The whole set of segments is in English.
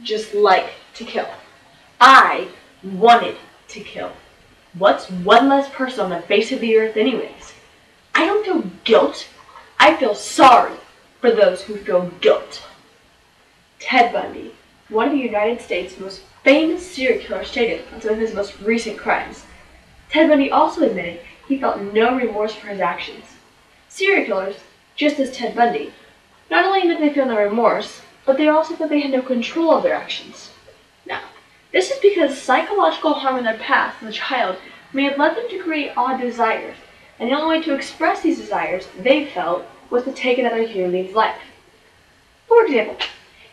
just like to kill. I wanted to kill. What's one less person on the face of the earth anyways? I don't feel guilt. I feel sorry for those who feel guilt. Ted Bundy, one of the United States' most famous serial killers, stated on some of his most recent crimes. Ted Bundy also admitted he felt no remorse for his actions. Serial killers, just as Ted Bundy, not only did they feel no remorse, but they also felt they had no control of their actions. Now, this is because psychological harm in their past as a child may have led them to create odd desires, and the only way to express these desires, they felt, was to take another human being's life. For example,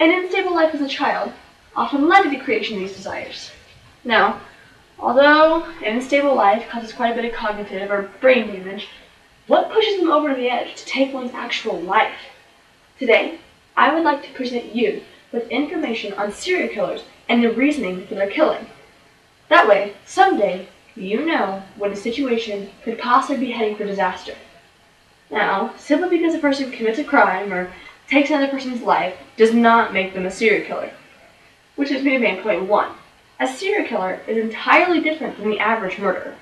an unstable life as a child often led to the creation of these desires. Now, although an unstable life causes quite a bit of cognitive or brain damage, what pushes them over the edge to take one's actual life? Today, I would like to present you with information on serial killers and the reasoning for their killing. That way, someday, you know when a situation could possibly be heading for disaster. Now, simply because a person commits a crime or takes another person's life does not make them a serial killer. Which is me to main point 1. A serial killer is entirely different than the average murderer.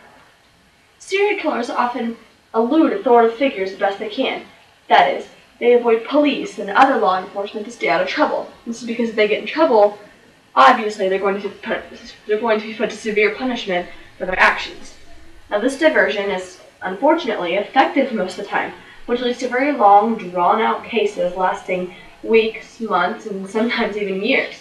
Serial killers often elude authoritative figures as best they can. That is, they avoid police and other law enforcement to stay out of trouble. This is because if they get in trouble, obviously they're going to be put to severe punishment for their actions. Now this diversion is unfortunately effective most of the time, which leads to very long, drawn-out cases lasting weeks, months, and sometimes even years.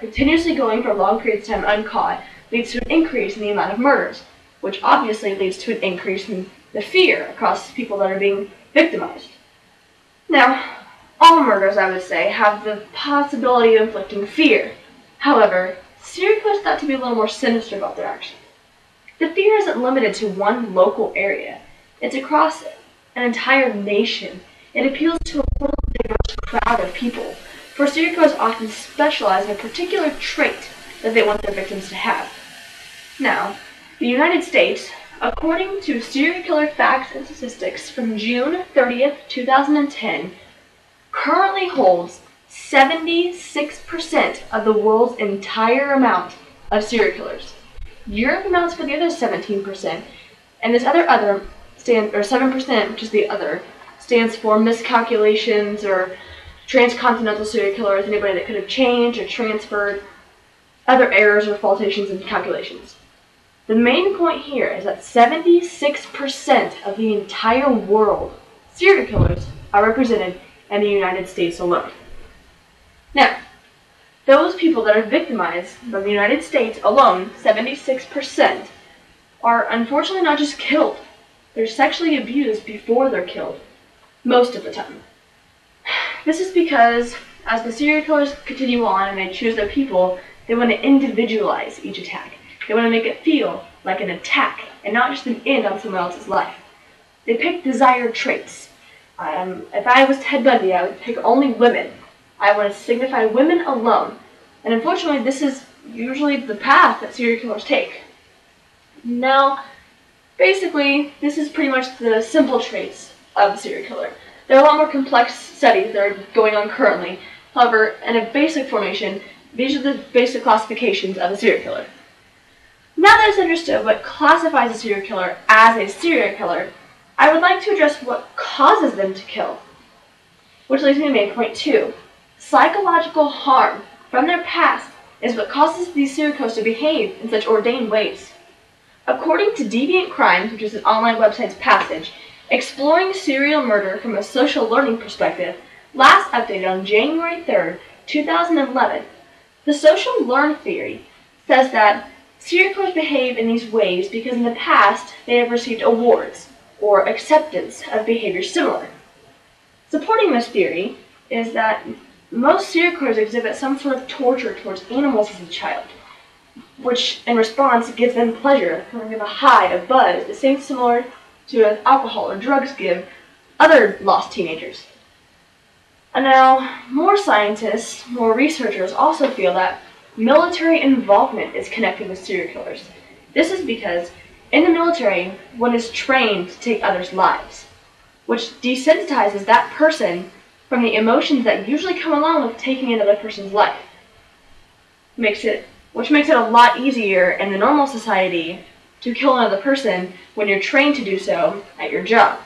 Continuously going for long periods of time uncaught leads to an increase in the amount of murders, which obviously leads to an increase in the fear across people that are being victimized. Now, all murders, I would say, have the possibility of inflicting fear. However, serial killers are thought to be a little more sinister about their actions. The fear isn't limited to one local area. It's across an entire nation. It appeals to a total diverse crowd of people, for serial killers often specialize in a particular trait that they want their victims to have. Now, the United States, according to Serial Killer Facts and Statistics from June 30th, 2010, currently holds 76% of the world's entire amount of serial killers. Europe amounts for the other 17%, and this other 7%, which is the other, stands for miscalculations or transcontinental serial killers, anybody that could have changed or transferred, other errors or faultations in calculations. The main point here is that 76% of the entire world serial killers are represented in the United States alone. Now, those people that are victimized from the United States alone, 76%, are unfortunately not just killed. They're sexually abused before they're killed, most of the time. This is because, as the serial killers continue on and they choose their people, they want to individualize each attack. They want to make it feel like an attack and not just an end on someone else's life. They pick desired traits. If I was Ted Bundy, I would pick only women. I want to signify women alone. And unfortunately, this is usually the path that serial killers take. Now, basically, this is pretty much the simple traits of a serial killer. There are a lot more complex studies that are going on currently. However, in a basic formation, these are the basic classifications of a serial killer. Now that it's understood what classifies a serial killer as a serial killer, I would like to address what causes them to kill. Which leads me to main point 2. Psychological harm from their past is what causes these serial killers to behave in such ordained ways. According to Deviant Crimes, which is an online website's passage, exploring serial murder from a social learning perspective, last updated on January 3rd, 2011, the social learn theory says that serial killers behave in these ways because in the past they have received awards or acceptance of behavior similar. Supporting this theory is that most serial killers exhibit some sort of torture towards animals as a child, which in response gives them pleasure, kind of a high, a buzz, the same similar to as alcohol or drugs give other lost teenagers. And now, more scientists, more researchers also feel that military involvement is connected with serial killers. This is because in the military, one is trained to take others' lives, which desensitizes that person from the emotions that usually come along with taking another person's life. which makes it a lot easier in the normal society to kill another person when you're trained to do so at your job.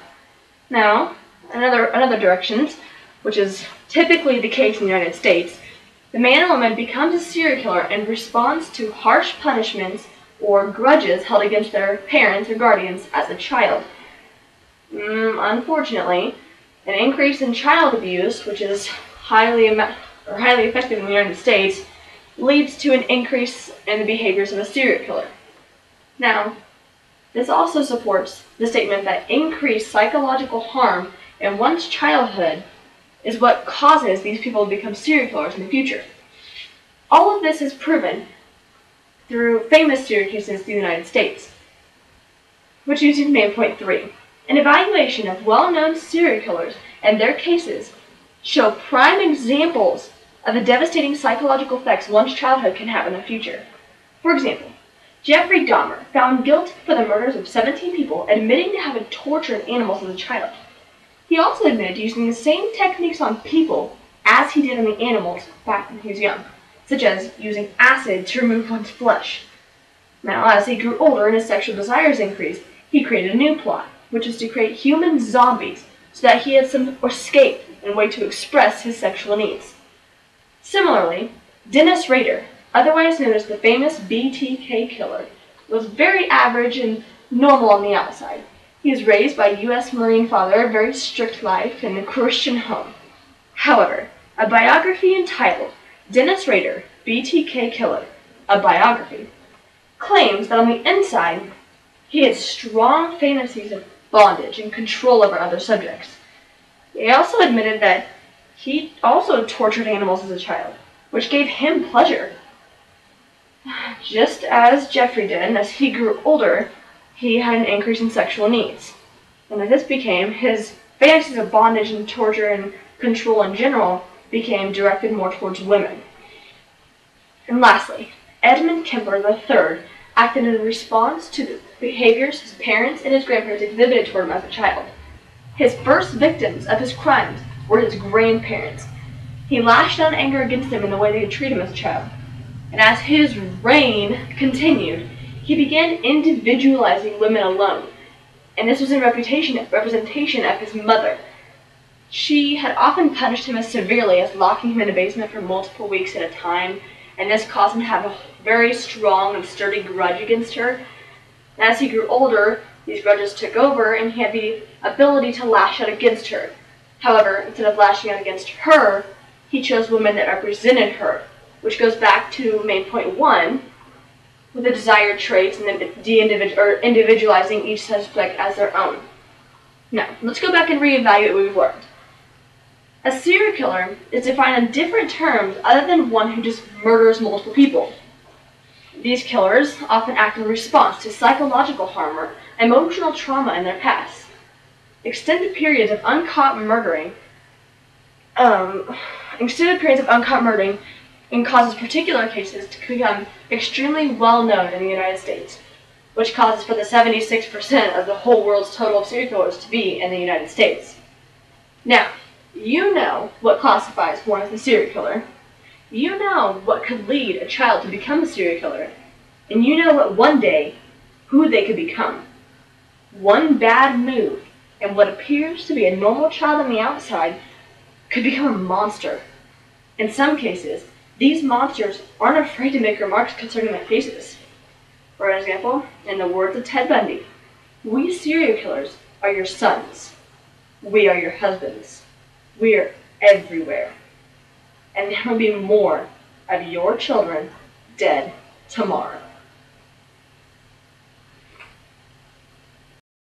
Now, another directions, which is typically the case in the United States, the man or woman becomes a serial killer in response to harsh punishments or grudges held against their parents or guardians as a child. Unfortunately, an increase in child abuse, which is highly effective in the United States, leads to an increase in the behaviors of a serial killer. Now, this also supports the statement that increased psychological harm in one's childhood is what causes these people to become serial killers in the future. All of this is proven through famous serial cases in the United States, which uses main point 3. An evaluation of well-known serial killers and their cases show prime examples of the devastating psychological effects one's childhood can have in the future. For example, Jeffrey Dahmer, found guilty for the murders of 17 people, admitting to having tortured animals as a child. He also admitted to using the same techniques on people as he did on the animals back when he was young, such as using acid to remove one's flesh. Now, as he grew older and his sexual desires increased, he created a new plot, which was to create human zombies so that he had some escape and way to express his sexual needs. Similarly, Dennis Rader, otherwise known as the famous BTK killer, was very average and normal on the outside. He was raised by a U.S. Marine father, a very strict life, in a Christian home. However, a biography entitled Dennis Rader, BTK Killer, a biography, claims that on the inside, he had strong fantasies of bondage and control over other subjects. He also admitted that he also tortured animals as a child, which gave him pleasure. Just as Jeffrey did, and as he grew older, he had an increase in sexual needs. And as this became, his fantasies of bondage and torture and control in general became directed more towards women. And lastly, Edmund Kemper III acted in response to the behaviors his parents and his grandparents exhibited toward him as a child. His first victims of his crimes were his grandparents. He lashed out in anger against them in the way they had treated him as a child. And as his reign continued, he began individualizing women alone, and this was in representation of his mother. She had often punished him as severely as locking him in a basement for multiple weeks at a time, and this caused him to have a very strong and sturdy grudge against her. And as he grew older, these grudges took over, and he had the ability to lash out against her. However, instead of lashing out against her, he chose women that represented her, which goes back to main point 1, with the desired traits and then individualizing each suspect as their own. Now, let's go back and reevaluate what we've learned. A serial killer is defined in different terms other than one who just murders multiple people. These killers often act in response to psychological harm or emotional trauma in their past. Extended periods of uncaught murdering and causes particular cases to become extremely well known in the United States, which causes for the 76% of the whole world's total of serial killers to be in the United States. Now, you know what classifies one as a serial killer. You know what could lead a child to become a serial killer. And you know what one day, who they could become. One bad move, and what appears to be a normal child on the outside could become a monster. In some cases, these monsters aren't afraid to make remarks concerning their faces. For example, in the words of Ted Bundy, "We serial killers are your sons. We are your husbands. We are everywhere. And there will be more of your children dead tomorrow."